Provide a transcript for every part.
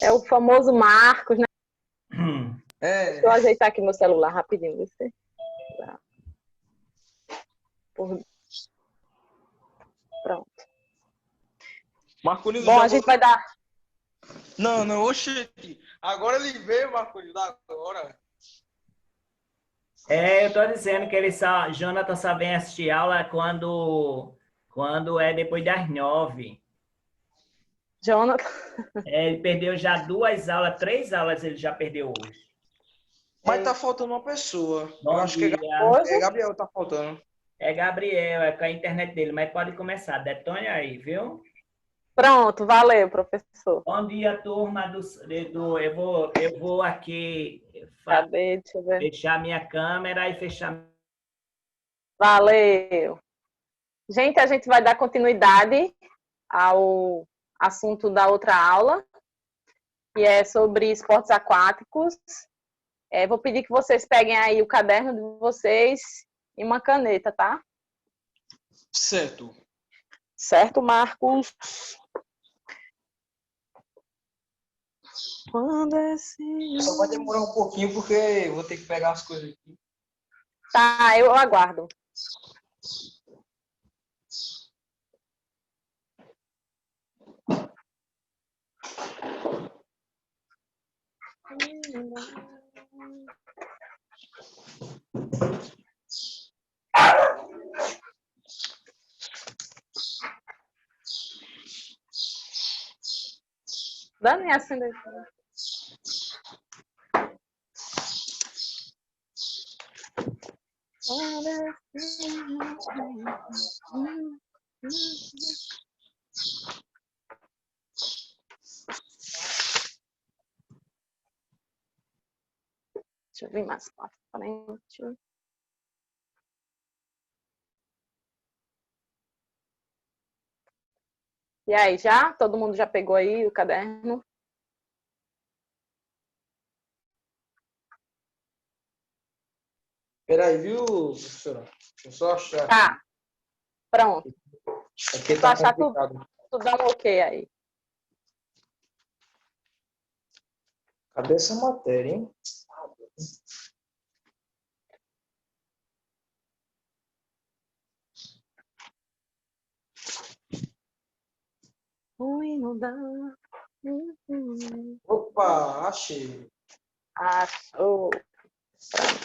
É o famoso Marcos, né? É, Deixa eu ajeitar aqui meu celular rapidinho. Você. Pronto. Marcolino Bom, já a gente botou. vai dar. Não, não, oxe. Agora ele veio, Marcolino, agora. Eu tô dizendo que Jonathan só vem assistir aula quando é depois das 9. Jonathan. Ele perdeu já 2 aulas, 3 aulas ele já perdeu hoje. Mas tá faltando uma pessoa. Eu Bom acho que dia. Hoje. Gabriel tá faltando. É Gabriel, é com a internet dele, mas pode começar. Detone aí, viu? Pronto, valeu, professor. Bom dia, turma eu vou aqui Cadê? Deixa eu ver. fechar minha câmera e fechar. Valeu. Gente, a gente vai dar continuidade ao assunto da outra aula, que é sobre esportes aquáticos. Vou pedir que vocês peguem aí o caderno de vocês e uma caneta, tá? Certo. Certo, Marcos? Quando assim... Só vai demorar um pouquinho porque eu vou ter que pegar as coisas aqui. Tá, eu aguardo. Dani, acende aí. Deixa eu vir mais pra frente. E aí, já? Todo mundo já pegou aí o caderno? Peraí, viu, professora? Deixa eu só achar aqui. Tá, pronto. Aqui Se tu tá achar, tu complicado. dá um ok aí. Cadê essa matéria, hein? Ui, não dá. Opa, achei. Achou.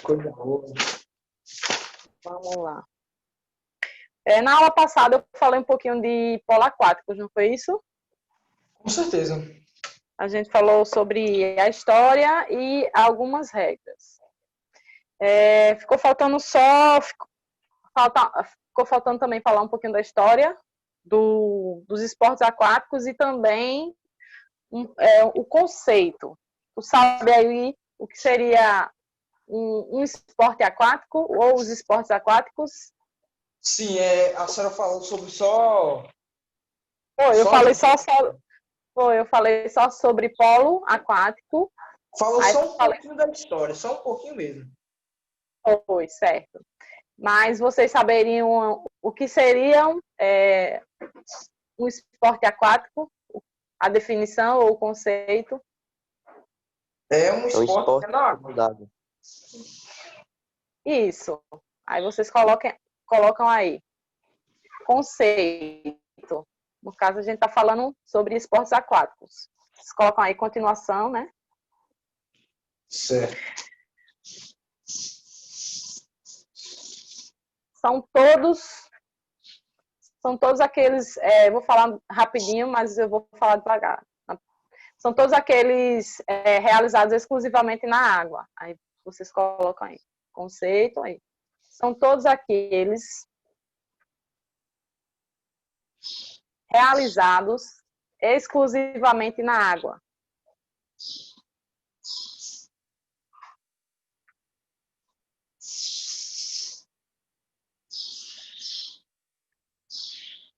Coisa boa. Vamos lá. Na aula passada eu falei um pouquinho de polo aquáticos, não foi isso? Com certeza. A gente falou sobre a história e algumas regras. Ficou faltando ficou faltando também falar um pouquinho da história dos esportes aquáticos e também o conceito. Tu sabe aí o que seria um esporte aquático ou os esportes aquáticos? Sim, a senhora falou sobre só... Foi, eu Só... falei só sobre polo aquático. Falou Aí só um falei, pouquinho da história, só um pouquinho mesmo. foi, certo. Mas vocês saberiam o que seria um esporte aquático? A definição ou o conceito? É um É o esporte esporte que é na água. d'água. Isso. Aí vocês colocam aí. Conceito. No caso, a gente está falando sobre esportes aquáticos. Vocês colocam aí continuação, né? Certo. São todos aqueles, vou falar rapidinho, mas eu vou falar devagar. São todos aqueles realizados exclusivamente na água. Aí vocês colocam aí, conceito aí. São todos aqueles realizados exclusivamente na água.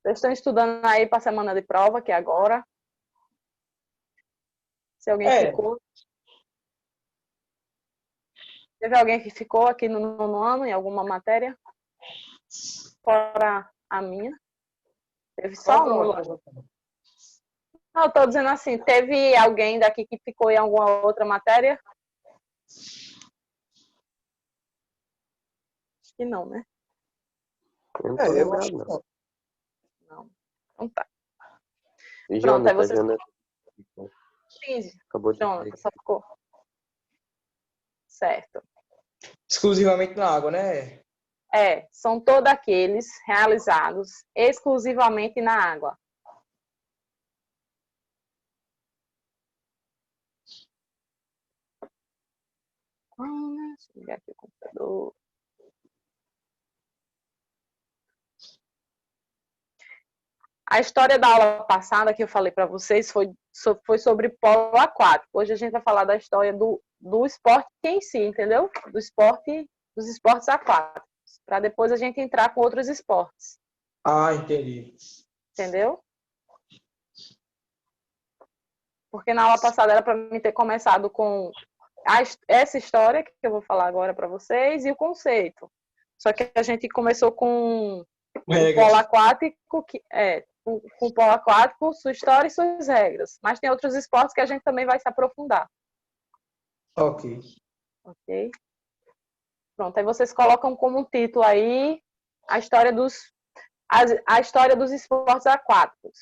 Vocês estão estudando aí para a semana de prova, que é agora. Se alguém ficou. Teve alguém que ficou aqui no nono ano, em alguma matéria? Fora a minha. Teve só um. Não, eu tô dizendo assim, teve alguém daqui que ficou em alguma outra matéria? Acho que não, né? Eu não tô Eu acho lembrado, que não. não. Não. Então tá. E Pronto, aí Jonathan, vocês... Jonathan Sim, acabou de dizer Jonathan, só ficou. Certo. Exclusivamente na água, né? São todos aqueles realizados exclusivamente na água. Deixa eu ligar aqui o computador. A história da aula passada que eu falei para vocês foi sobre polo aquático. Hoje a gente vai falar da história do esporte em si, entendeu? Dos esportes aquáticos. Para depois a gente entrar com outros esportes. Ah, entendi. Entendeu? Porque na aula passada era para mim ter começado com essa história que eu vou falar agora para vocês e o conceito. Só que a gente começou com o polo aquático, com o polo aquático, sua história e suas regras. Mas tem outros esportes que a gente também vai se aprofundar. Ok. Ok? Pronto, aí vocês colocam como título aí a história a história dos esportes aquáticos.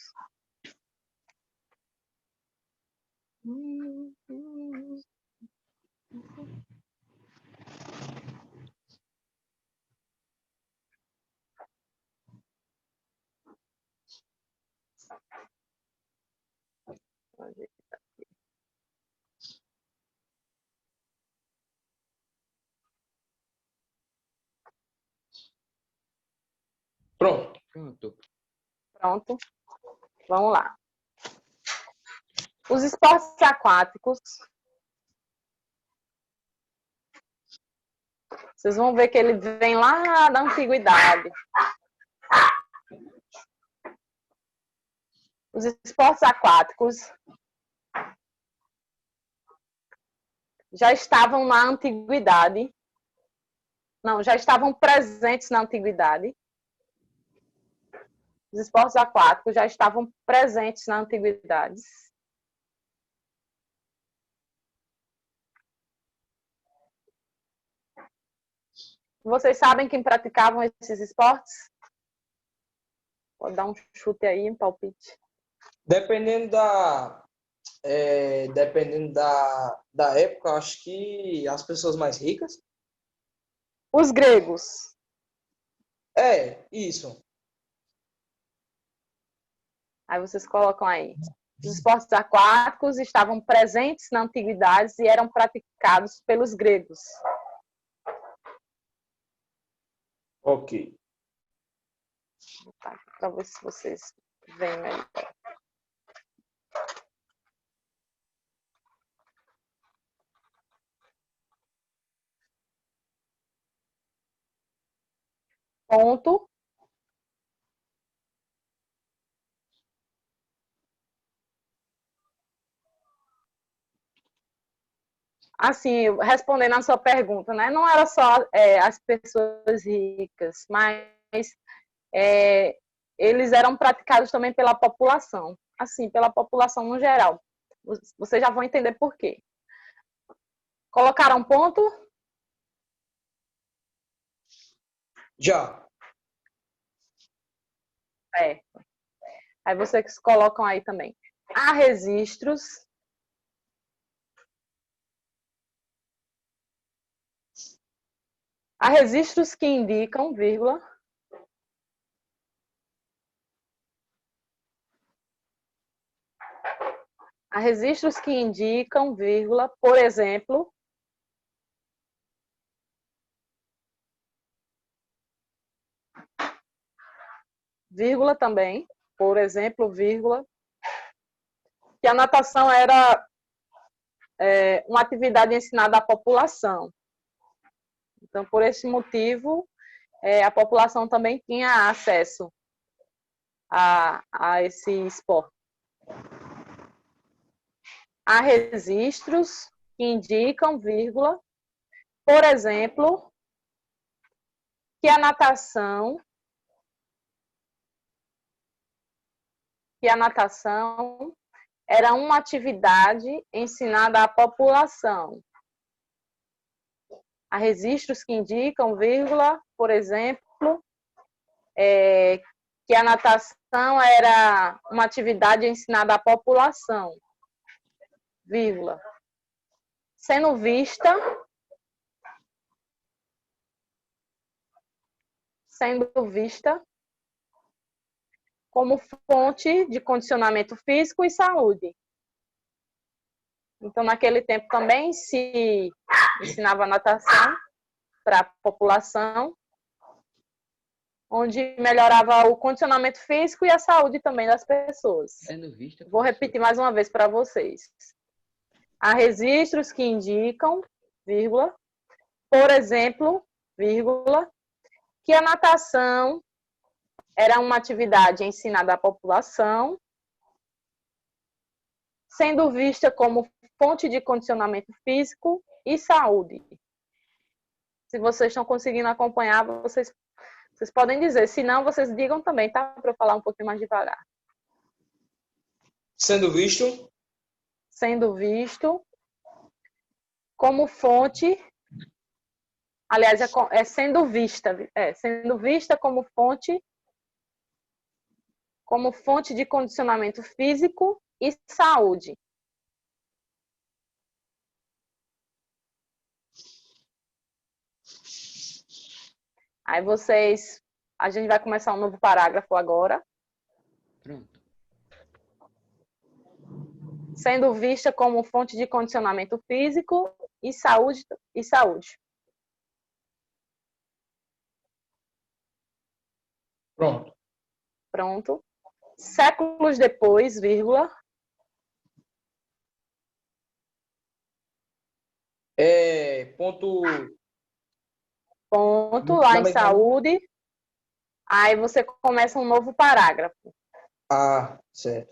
Pronto. Pronto, vamos lá. Os esportes aquáticos, vocês vão ver que ele vem lá da antiguidade. Os esportes aquáticos já estavam na antiguidade. Não, já estavam presentes na antiguidade. Os esportes aquáticos já estavam presentes na antiguidade. Vocês sabem quem praticavam esses esportes? Pode dar um chute aí, um palpite. Dependendo da época, acho que as pessoas mais ricas. Os gregos. Isso. Aí vocês colocam aí. Os esportes aquáticos estavam presentes na antiguidade e eram praticados pelos gregos. Ok. Para ver se vocês veem melhor. Ponto. Assim, respondendo a sua pergunta, né? Não era só as pessoas ricas, mas eles eram praticados também pela população. Assim, pela população no geral. Vocês já vão entender por quê. Colocaram ponto? Já. Aí vocês colocam aí também. Há registros que indicam, vírgula, há registros que indicam, vírgula, por exemplo, vírgula também, por exemplo, vírgula, que a natação era uma atividade ensinada à população. Então, por esse motivo, a população também tinha acesso a esse esporte. Há registros que indicam, vírgula, por exemplo, que a natação era uma atividade ensinada à população. Há registros que indicam, vírgula, por exemplo, que a natação era uma atividade ensinada à população, vírgula, sendo vista como fonte de condicionamento físico e saúde. Então, naquele tempo também se ensinava natação para a população, onde melhorava o condicionamento físico e a saúde também das pessoas. Vou repetir mais uma vez para vocês. Há registros que indicam, vírgula, por exemplo, vírgula, que a natação era uma atividade ensinada à população, sendo vista como fonte de condicionamento físico e saúde. Se vocês estão conseguindo acompanhar, vocês podem dizer. Se não, vocês digam também, tá? Para eu falar um pouquinho mais devagar. Sendo visto como fonte, aliás, sendo vista como fonte de condicionamento físico e saúde. Aí a gente vai começar um novo parágrafo agora. Pronto. Sendo vista como fonte de condicionamento físico e saúde. Pronto. Séculos depois, vírgula. Ponto, lá em saúde. Aí você começa um novo parágrafo. Ah, certo.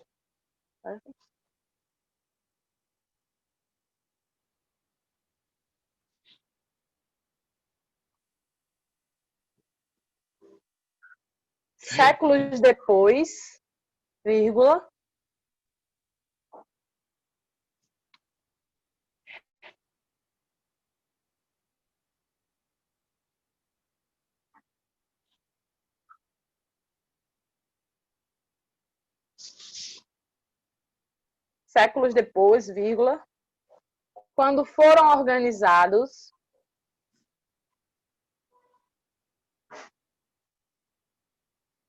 Séculos depois, vírgula. Séculos depois, vírgula. Quando foram organizados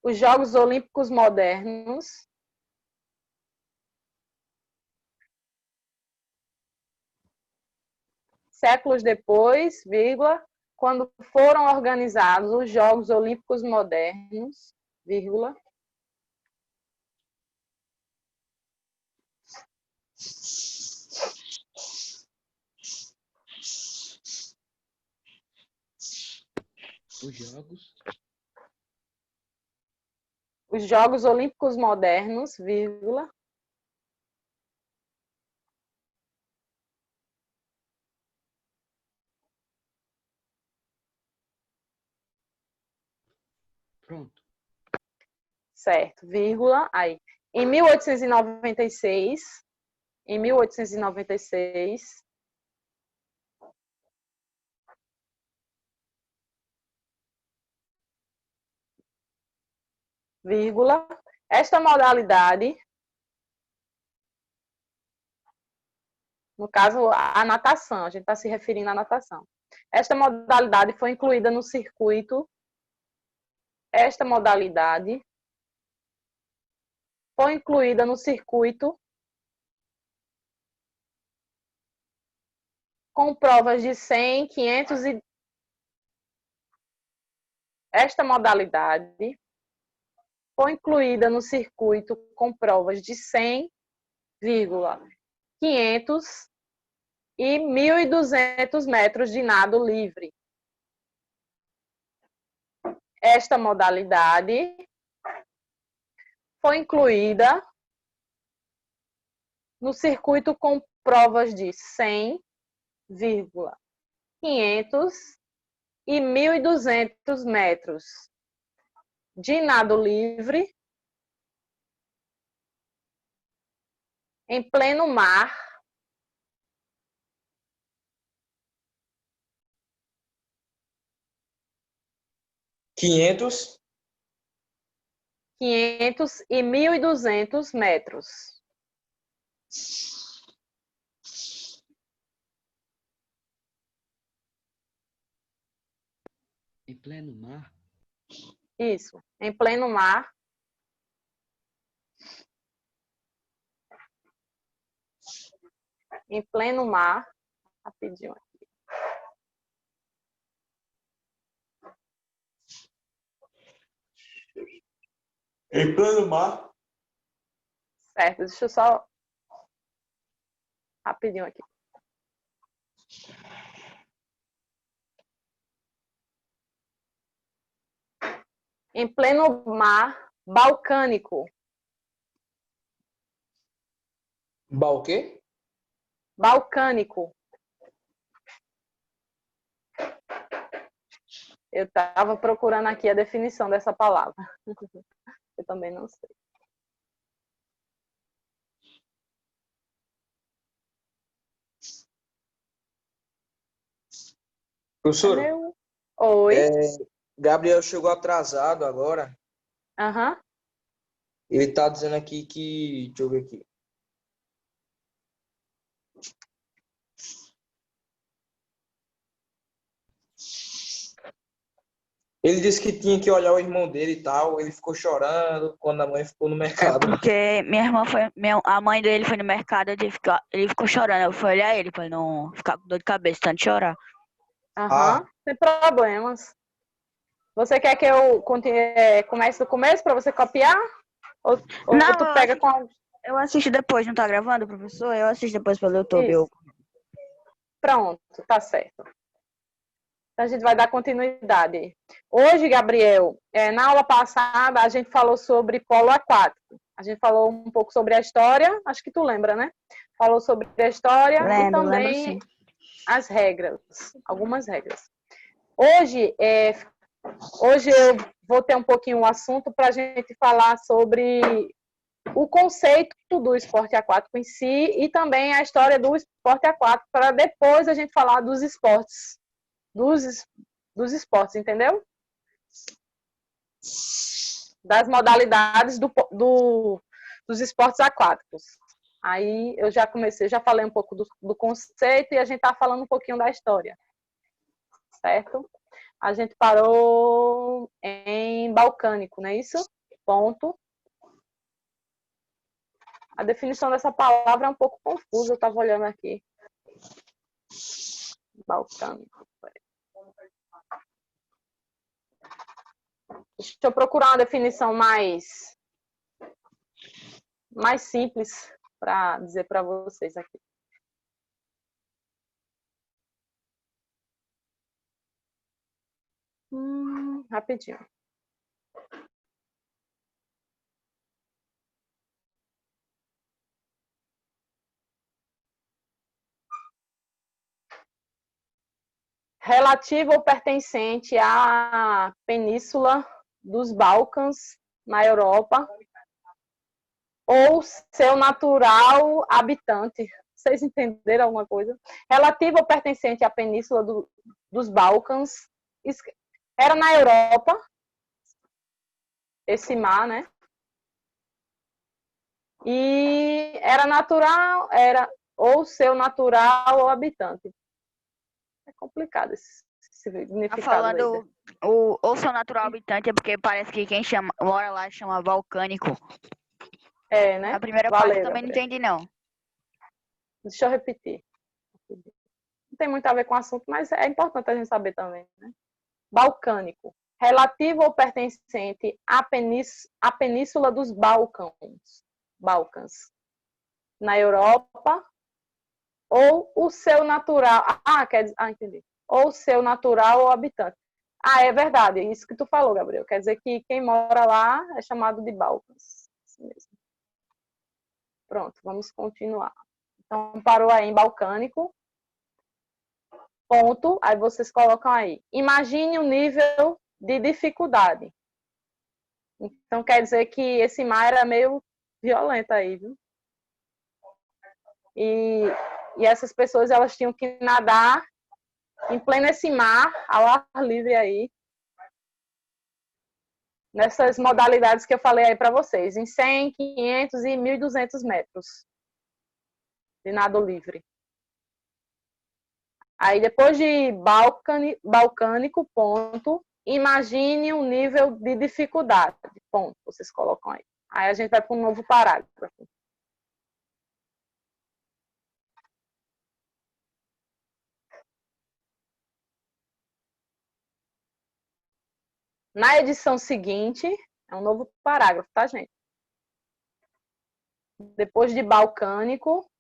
os Jogos Olímpicos Modernos, séculos depois, vírgula, quando foram organizados os Jogos Olímpicos Modernos, vírgula, os Jogos Olímpicos Modernos, vírgula, Pronto. certo, vírgula, aí. Em 1896, vírgula, esta modalidade, no caso, a natação, a gente está se referindo à natação. Esta modalidade foi incluída no circuito. Com provas de 100, 500 e... Esta modalidade foi incluída no circuito com provas de 100, 500 e 1.200 metros de nado livre. Esta modalidade foi incluída no circuito com provas de 100, 500 e 1.200 metros de nado livre em pleno mar, 500, 500 e 1.200 metros. Em pleno mar. Isso, em pleno mar. Em pleno mar. Rapidinho. em pleno mar, Certo, deixa eu só. Rapidinho aqui. Em pleno mar balcânico. balquê? Balcânico. Eu estava procurando aqui a definição dessa palavra. Eu também não sei. Professor, Oi. Gabriel chegou atrasado agora. Aham. Ele tá dizendo aqui que... Deixa eu ver aqui. Ele disse que tinha que olhar o irmão dele e tal. Ele ficou chorando quando a mãe ficou no É mercado. porque minha irmã foi. A mãe dele foi no mercado, ele ficou chorando. Eu fui olhar ele pra ele não ficar com dor de cabeça, tanto chorar. Aham. Sem problemas. Você quer que eu comece do começo para você copiar? Ou Não, tu pega com a... eu assisto depois, não tá gravando, professor? Eu assisto depois pelo YouTube. Isso. Pronto, tá certo. Então, a gente vai dar continuidade. Hoje, Gabriel, na aula passada, a gente falou sobre polo aquático. A gente falou um pouco sobre a história, acho que tu lembra, né? Falou sobre a história e Lembro também sim. as regras, algumas regras. Hoje eu vou ter um pouquinho o assunto para a gente falar sobre o conceito do esporte aquático em si e também a história do esporte aquático, para depois a gente falar dos esportes. Dos esportes, entendeu? Das modalidades dos esportes aquáticos. Aí eu já falei um pouco do conceito e a gente está falando um pouquinho da história. Certo? A gente parou em balcânico, não é isso? Ponto. A definição dessa palavra é um pouco confusa, eu estava olhando aqui. Balcânico. Deixa eu procurar uma definição mais simples para dizer para vocês aqui. Rapidinho. Relativo ou pertencente à Península dos Balcãs, na Europa, ou seu natural habitante. Vocês entenderam alguma coisa? Relativo ou pertencente à Península dos Balcãs, era na Europa, esse mar, né? E era natural, ou seu natural ou habitante. É complicado esse significado. Tá falando ou seu natural habitante é porque parece que quem mora lá chama vulcânico. É, né? A primeira parte eu também não entendi, não. Deixa eu repetir. Não tem muito a ver com o assunto, mas é importante a gente saber também, né? Balcânico. Relativo ou pertencente à Península dos Balcãs. Na Europa, ou o seu natural... entendi. Ou seu natural ou habitante. É verdade, é isso que tu falou, Gabriel. Quer dizer que quem mora lá é chamado de Balcãs. Isso mesmo. Pronto, vamos continuar. Então, parou aí em balcânico. Ponto. Aí vocês colocam aí. Imagine o nível de dificuldade. Então, quer dizer que esse mar era meio violento aí, viu? e essas pessoas elas tinham que nadar em pleno esse mar, ao ar livre aí, nessas modalidades que eu falei aí para vocês, em 100, 500 e 1.200 metros de nado livre. Aí depois de balcânico, ponto, imagine um nível de dificuldade, ponto, vocês colocam aí. Aí a gente vai para um novo parágrafo. Na edição seguinte, é um novo parágrafo, tá, gente? Depois de balcânico,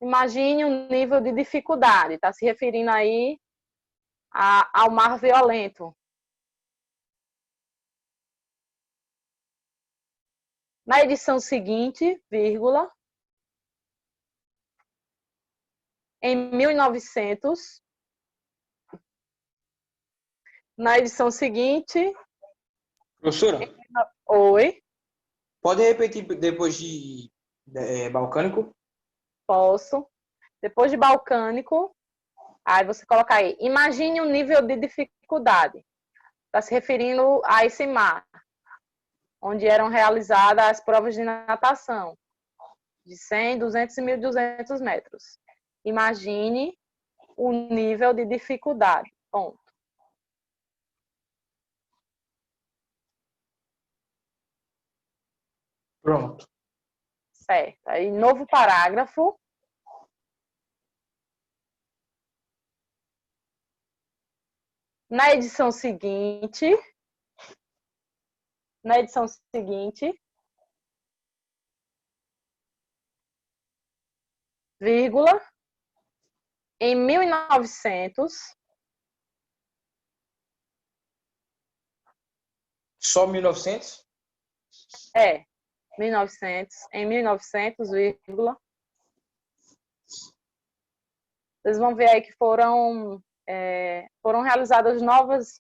imagine um nível de dificuldade. Está se referindo aí ao mar violento. Na edição seguinte, vírgula, em 1900. Na edição seguinte... Professora, Oi, pode repetir depois de balcânico? posso. Depois de balcânico, aí você coloca aí, imagine um nível de dificuldade. Está se referindo a esse mar, onde eram realizadas as provas de natação, de 100, 200 e 1.200 metros. Imagine o nível de dificuldade. Ponto. Pronto. Certo. Aí, novo parágrafo. Na edição seguinte, vírgula, em 1900, Só 1900? 1900, em 1900, vírgula. Vocês vão ver aí que foram realizadas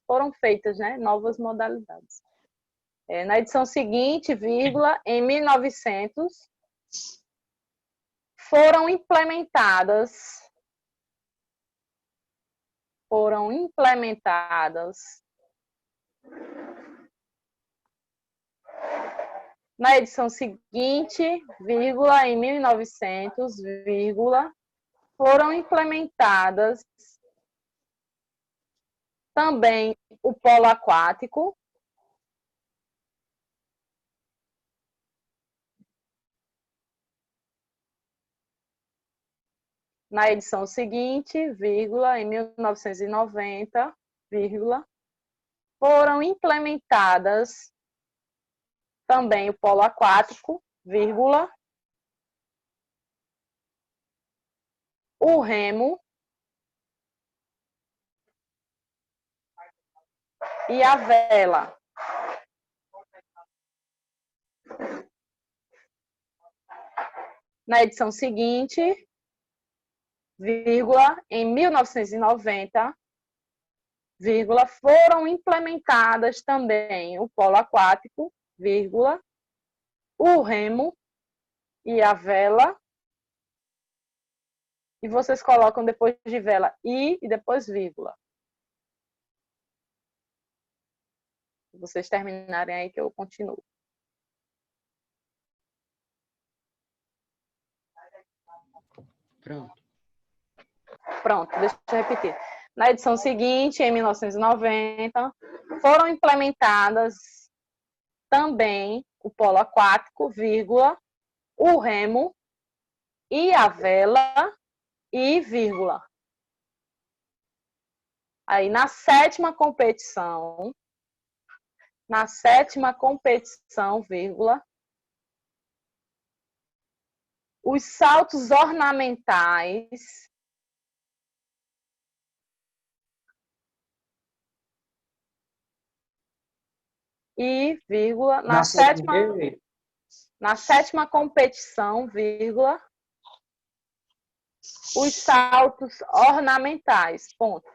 foram feitas, né, novas modalidades. Na edição seguinte, vírgula, em 1900, foram implementadas na edição seguinte, vírgula, em 1900, vírgula, foram implementadas também o polo aquático, na edição seguinte, vírgula, em 1990, vírgula, foram implementadas também o polo aquático, vírgula, o remo e a vela. Na edição seguinte, vírgula, em 1990, vírgula, foram implementadas também o polo aquático, vírgula, o remo e a vela. E vocês colocam depois de vela e depois vírgula. Se vocês terminarem aí que eu continuo. Pronto, deixa eu repetir. Na edição seguinte, em 1990, foram implementadas também o polo aquático, vírgula, o remo e a vela e vírgula. Aí, na sétima competição, vírgula, os saltos ornamentais e, vírgula, na sétima competição, vírgula, os saltos ornamentais, ponto.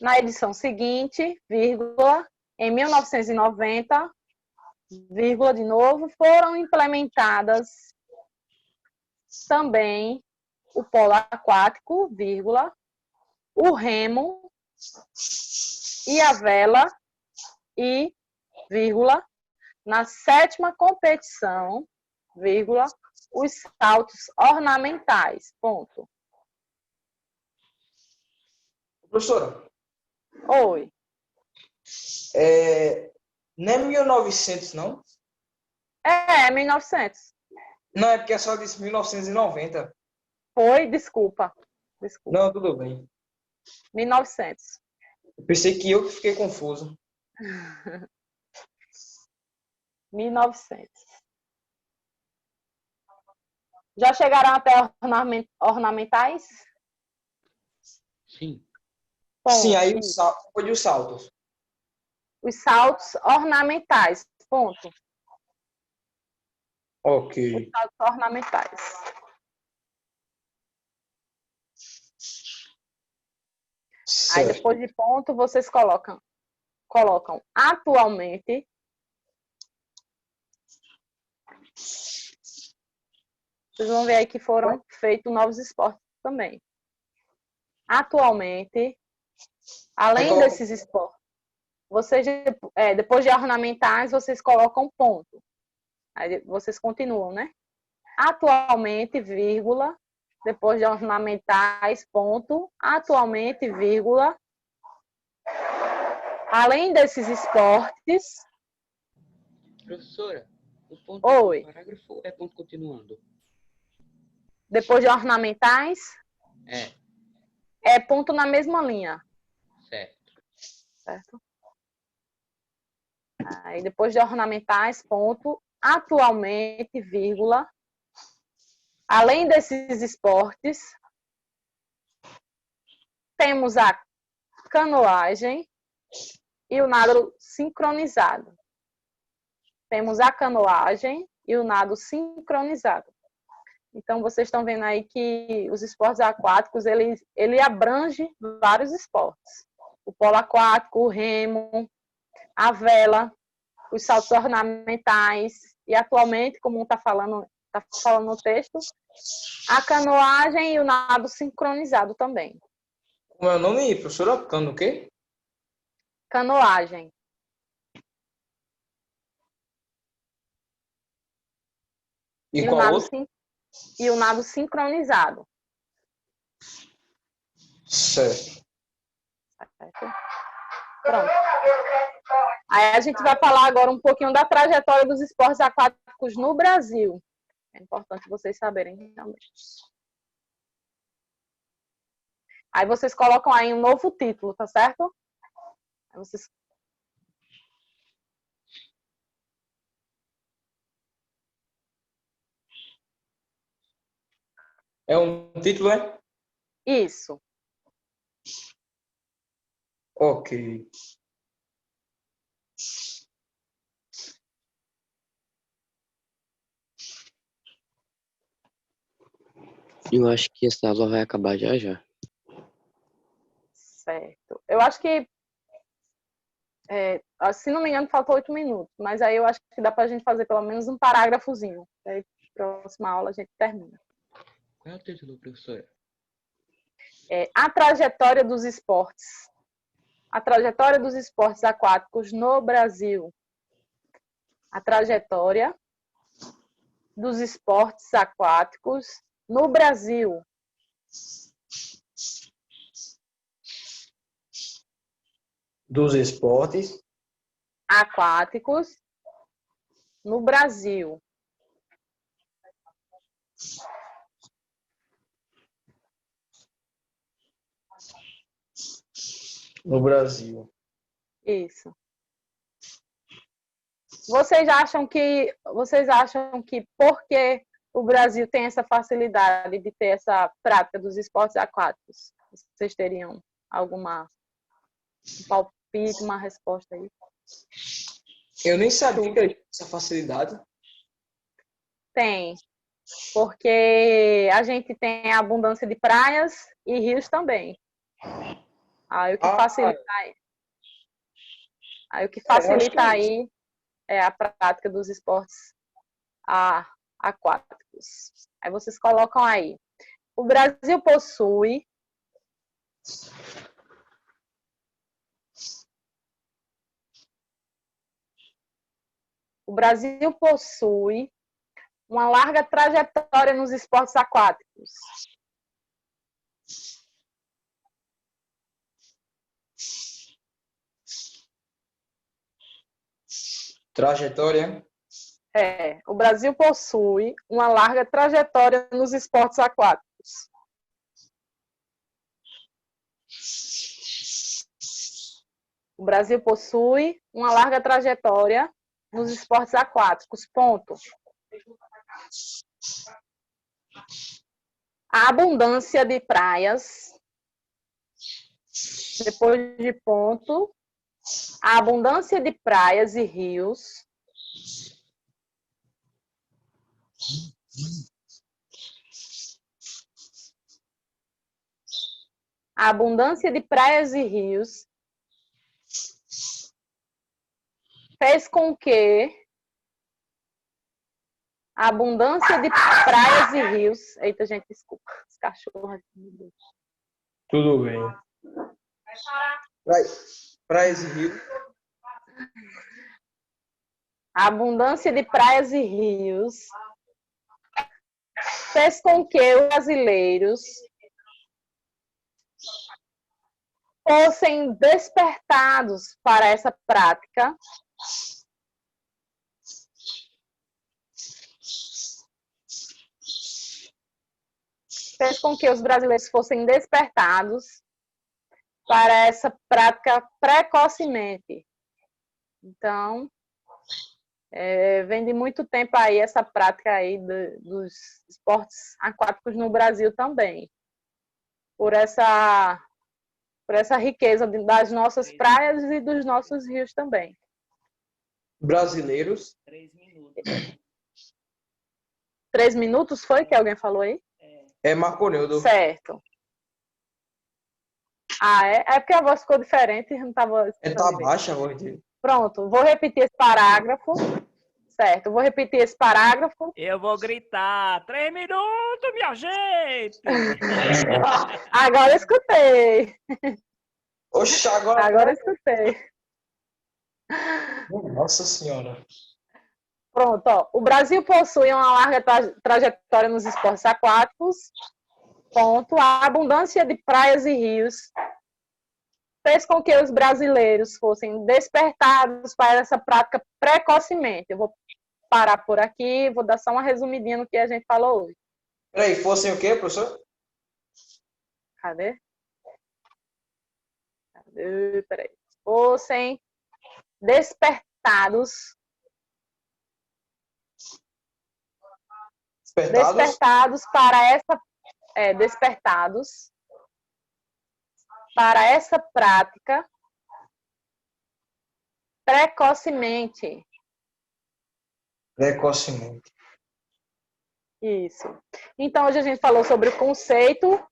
Na edição seguinte, vírgula, em 1990, vírgula de novo, foram implementadas também o polo aquático, vírgula, o remo e a vela e, vírgula, na 7ª competição, vírgula, os saltos ornamentais, ponto. Professora, Oi. não é 1900, não? É 1900. Não, é porque a senhora disse 1990. Foi, desculpa. Desculpa. Não, tudo bem. 1900. Eu pensei que eu que fiquei confuso. 1900. Já chegaram até ornamentais? Sim. Ponto. Sim, aí foi os saltos. Os saltos ornamentais, ponto. Ok. Os saltos ornamentais. Aí Certo. depois de ponto, vocês colocam atualmente. Vocês vão ver aí que foram feitos novos esportes também. Atualmente, além desses esportes, vocês, depois de ornamentais, vocês colocam ponto. Aí vocês continuam, né? Atualmente, vírgula, depois de ornamentais, ponto. Atualmente, vírgula. Além desses esportes. Professora, o ponto Oi. do parágrafo é ponto continuando? Depois de ornamentais, É, é ponto na mesma linha. certo. Aí depois de ornamentais, ponto. Atualmente, vírgula. Além desses esportes, temos a canoagem e o nado sincronizado. Temos a canoagem e o nado sincronizado. Então, vocês estão vendo aí que os esportes aquáticos, ele abrange vários esportes. O polo aquático, o remo, a vela, os saltos ornamentais e, atualmente, como está falando no texto, a canoagem e o nado sincronizado também. Como é o nome, professora? Cano o quê? Canoagem. E qual outro? E o nado sincronizado. Certo. Certo? Pronto. Aí a gente vai falar agora um pouquinho da trajetória dos esportes aquáticos no Brasil. É importante vocês saberem também. Aí vocês colocam aí um novo título, tá certo? Aí vocês... É um título, é? Isso. Ok. Eu acho que essa aula vai acabar já já. Certo. Eu acho que, se não me engano, faltou 8 minutos, mas aí eu acho que dá pra gente fazer pelo menos um parágrafozinho. Aí, próxima aula, a gente termina. Qual é o título, professora? A trajetória dos esportes. A trajetória dos esportes aquáticos no Brasil. A trajetória dos esportes aquáticos no Brasil. Dos esportes. Aquáticos no Brasil. No Brasil. Isso. Vocês acham que porque o Brasil tem essa facilidade de ter essa prática dos esportes aquáticos, vocês teriam alguma palpite, uma resposta aí? Eu nem sabia que era essa facilidade. Tem, porque a gente tem a abundância de praias e rios também. Aí o que facilita aí é a prática dos esportes aquáticos. Aí vocês colocam aí. O Brasil possui uma larga trajetória nos esportes aquáticos. Trajetória. O Brasil possui uma larga trajetória nos esportes aquáticos. O Brasil possui uma larga trajetória nos esportes aquáticos. Ponto. A abundância de praias, depois de ponto, a abundância de praias e rios a abundância de praias e rios fez com que a abundância de praias e rios... Eita, gente, desculpa. Os cachorros aqui, meu Deus. Tudo bem. Praias e rios. A abundância de praias e rios fez com que os brasileiros fossem despertados para essa prática fez com que os brasileiros fossem despertados para essa prática precocemente. Então, vem de muito tempo aí essa prática aí dos esportes aquáticos no Brasil também. Por essa riqueza das nossas praias e dos nossos rios também. Brasileiros. 3 minutos. 3 minutos foi que alguém falou aí? É Marconeudo. Certo. É porque a voz ficou diferente e não estava... Tá baixa a voz dele. Pronto, vou repetir esse parágrafo. Certo, vou repetir esse parágrafo. Eu vou gritar, 3 minutos, minha gente! Agora eu escutei. Oxe, Agora eu escutei. Nossa Senhora. Pronto, ó. O Brasil possui uma larga trajetória nos esportes aquáticos. Ponto. A abundância de praias e rios fez com que os brasileiros fossem despertados para essa prática precocemente. Eu vou parar por aqui, vou dar só uma resumidinha no que a gente falou hoje. Peraí, fossem o quê, professor? Cadê? Peraí. Fossem despertados para essa prática precocemente. Precocemente. Isso. Então, hoje a gente falou sobre o conceito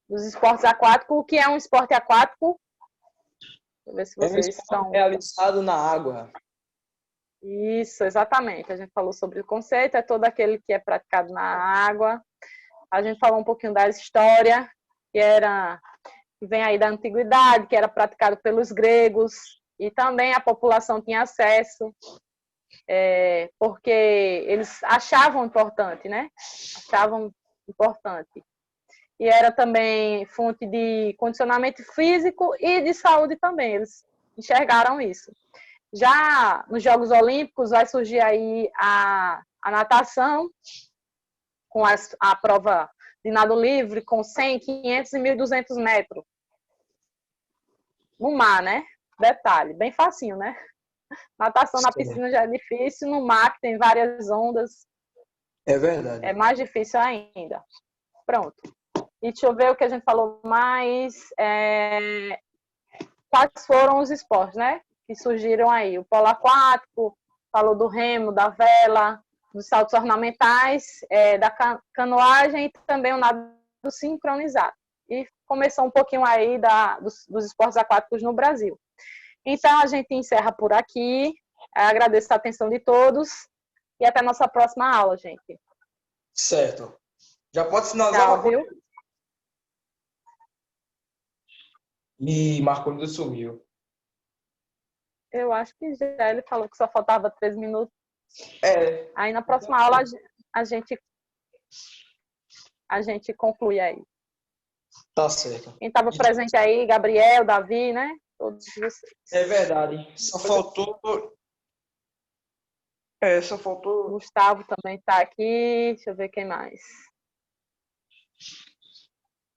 dos esportes aquáticos. O que é um esporte aquático? Deixa eu ver se vocês estão... realizado na água. Isso, exatamente. A gente falou sobre o conceito, é todo aquele que é praticado na água. A gente falou um pouquinho da história, que vem aí da antiguidade, que era praticado pelos gregos, e também a população tinha acesso, porque eles achavam importante, né? Achavam importante. E era também fonte de condicionamento físico e de saúde também, eles enxergaram isso. Já nos Jogos Olímpicos vai surgir aí a natação, com a prova de nado livre, com 100, 500 e 1.200 metros. No mar, né? Detalhe, bem facinho, né? Natação na piscina já é difícil, no mar que tem várias ondas. É verdade. É mais difícil ainda. Pronto. E deixa eu ver o que a gente falou mais. Quais foram os esportes, né? Que surgiram aí. O polo aquático, falou do remo, da vela, dos saltos ornamentais, da canoagem e também o nado sincronizado. E começou um pouquinho aí dos esportes aquáticos no Brasil. Então, a gente encerra por aqui. Agradeço a atenção de todos e até a nossa próxima aula, gente. Certo. Já pode finalizar, Tchau, Marcondes? viu? Ih, Marcondes sumiu. Eu acho que já ele falou que só faltava 3 minutos. É, Aí na próxima aula a gente conclui aí. tá certo. Quem estava presente aí, Gabriel, Davi, né? Todos vocês. É verdade. Só faltou. Só faltou. Gustavo também está aqui. Deixa eu ver quem mais.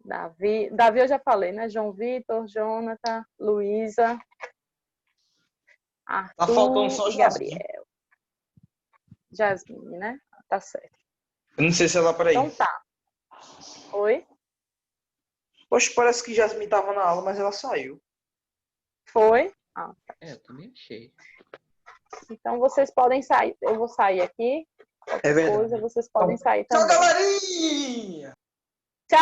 Davi eu já falei, né? João Vitor, Jonathan, Luísa, Arthur Tá faltando só e Jasmine. Gabriel. Jasmine, né? Tá certo. Eu não sei se ela, peraí. Então tá. Oi? Poxa, parece que Jasmine tava na aula, mas ela saiu. Foi? É, eu também achei. Então vocês podem sair. Eu vou sair aqui. É verdade. Coisa, vocês podem sair Tchau, também. galerinha! Tchau!